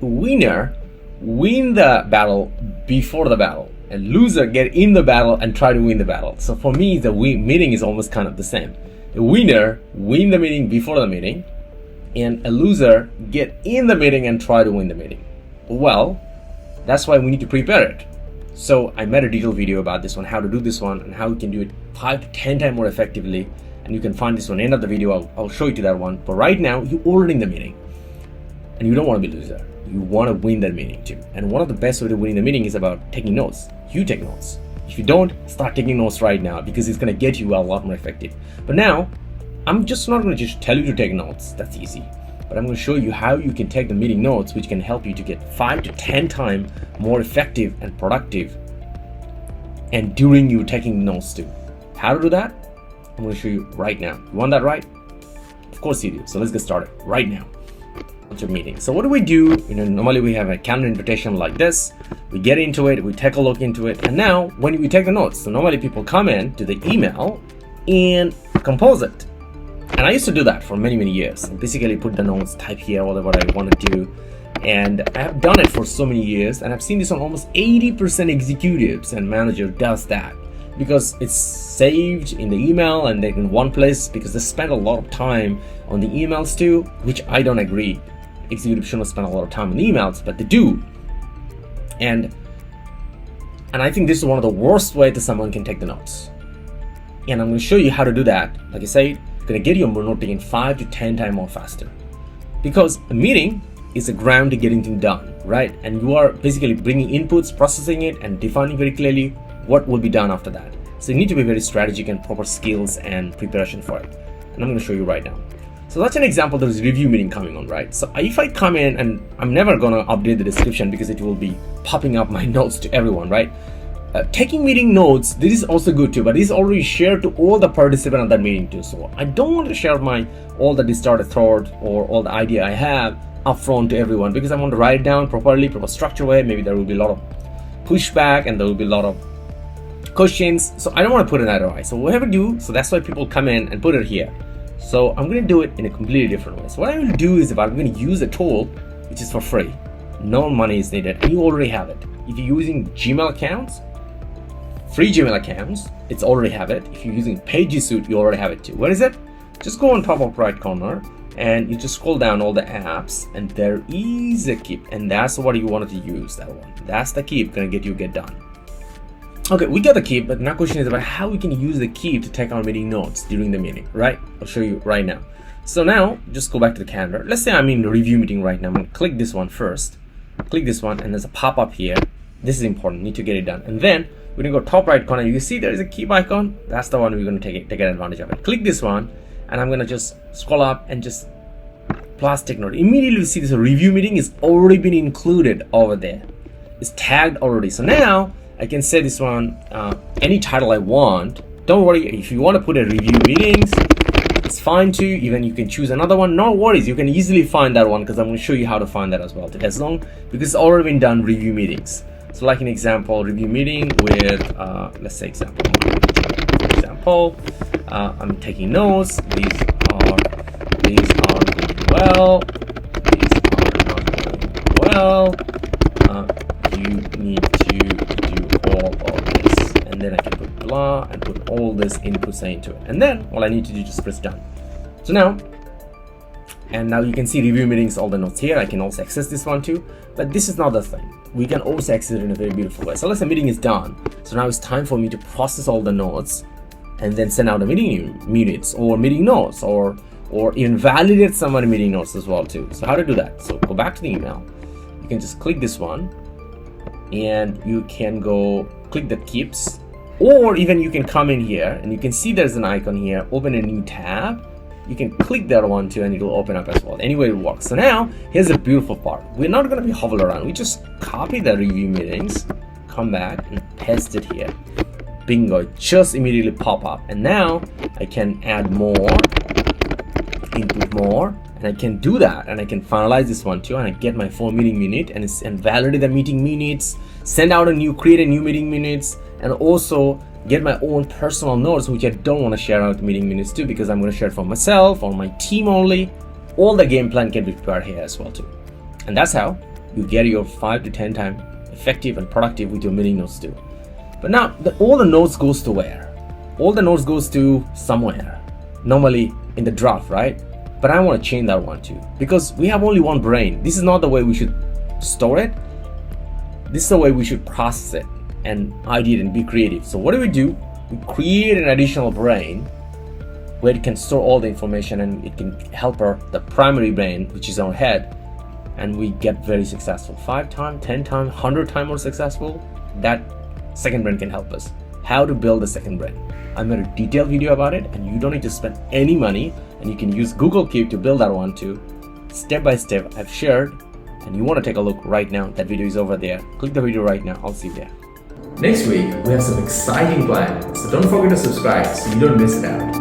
winner win the battle before the battle, and loser get in the battle and try to win the battle. So for me, the meeting is almost kind of the same. A winner win the meeting before the meeting, and a loser get in the meeting and try to win the meeting. Well, that's why we need to prepare it. So I made a detailed video about this one, how to do this one, and how you can do it 5 to 10 times more effectively. And you can find this one end of the video. I'll show you to that one. But right now, you're already in the meeting, and you don't want to be a loser. You want to win that meeting too. And one of the best way to win the meeting is about taking notes. You take notes. If you don't, start taking notes right now, because it's going to get you a lot more effective. But now, I'm just not going to just tell you to take notes. That's easy. But I'm going to show you how you can take the meeting notes, which can help you to get 5 to 10 times more effective and productive. And during you taking notes too. How to do that? I'm going to show you right now. You want that right? Of course you do. So let's get started right now. Your meeting. So what do we do? Normally we have a calendar invitation like this. We get into it, we take a look into it, and now when we take the notes, so normally people come in to the email and compose it. And I used to do that for many years. Basically put the notes, type here whatever I want to do, and I have done it for so many years, and I've seen this on almost 80% executives and manager does that, because it's saved in the email and they're in one place, because they spend a lot of time on the emails too, which I don't agree. Executives shouldn't spend a lot of time on emails, but they do. And I think this is one of the worst ways that someone can take the notes. And I'm going to show you how to do that. Like I said, it's going to get your note taken 5 to 10 times more faster. Because a meeting is a ground to getting things done, right? And you are basically bringing inputs, processing it, and defining very clearly what will be done after that. So you need to be very strategic and proper skills and preparation for it. And I'm going to show you right now. So that's an example. There's a review meeting coming on, right? So if I come in, and I'm never going to update the description because it will be popping up my notes to everyone, right? Taking meeting notes, this is also good too, but this is already shared to all the participants of that meeting too. So I don't want to share all the started thought or all the idea I have upfront to everyone, because I want to write it down properly, proper structure way. Maybe there will be a lot of pushback and there will be a lot of questions. So I don't want to put it that way. So whatever I do, so that's why people come in and put it here. So I'm going to do it in a completely different way. So what I will do is I'm going to use a tool which is for free. No money is needed, and you already have it. If you're using Gmail accounts, free Gmail accounts, it's already have it. If you're using paid G Suite, you already have it too. Where is it? Just go on top of right corner and you just scroll down all the apps, and there is a keep, and that's what you wanted to use, that one. That's the keep going to get done. Okay, we got the keep, but now question is about how we can use the keep to take our meeting notes during the meeting, right? I'll show you right now. So now, just go back to the calendar. Let's say I'm in the review meeting right now. I'm going to click this one first. Click this one, and there's a pop-up here. This is important. Need to get it done. And then, we're going to go top right corner. You see there is a keep icon? That's the one we're going to take advantage of it. Click this one, and I'm going to just scroll up and just plastic note. Immediately, you see this review meeting is already been included over there. It's tagged already. So now, I can say this one any title I want. Don't worry, if you want to put a review meetings, it's fine too. Even you can choose another one. No worries, you can easily find that one, because I'm going to show you how to find that as well. As long because it's already been done review meetings. So like an example, review meeting with let's say example. I'm taking notes. These are going well. These are not going well. You need to all of this, and then I can put blah and put all this inputs into it, and then all I need to do is just press done. So now you can see review meetings, all the notes here. I can also access this one too, but this is not the thing. We can also access it in a very beautiful way. So let's say meeting is done. So now it's time for me to process all the notes and then send out the meeting minutes or meeting notes, or even validate some of the meeting notes as well too. So how to do that? So go back to the email. You can just click this one, and you can go click the keeps, or even you can come in here and you can see there's an icon here, open a new tab. You can click that one too, and it will open up as well. Anyway, it works. So now here's the beautiful part. We're not going to be hover around. We just copy the review meetings, come back and paste it here. Bingo, it just immediately pop up. And now I can add more, input more, and I can do that, and I can finalize this one too, and I get my full meeting minute and validate the meeting minutes, create a new meeting minutes, and also get my own personal notes, which I don't want to share out the meeting minutes too, because I'm going to share it for myself or my team only. All the game plan can be prepared here as well too. And that's how you get your 5 to 10 times effective and productive with your meeting notes too. But now all the notes goes to where? All the notes goes to somewhere, normally in the draft, right? But I want to change that one too, because we have only one brain. This is not the way we should store it. This is the way we should process it and idea it and be creative. So what do? We create an additional brain where it can store all the information, and it can help the primary brain, which is our head, and we get very successful. 5 times, 10 times, 100 times more successful. That second brain can help us. How to build the second brain. I made a detailed video about it, and you don't need to spend any money, and you can use Google Keep to build that one too. Step by step, I've shared, and you want to take a look right now. That video is over there. Click the video right now. I'll see you there. Next week, we have some exciting plans, so don't forget to subscribe so you don't miss it out.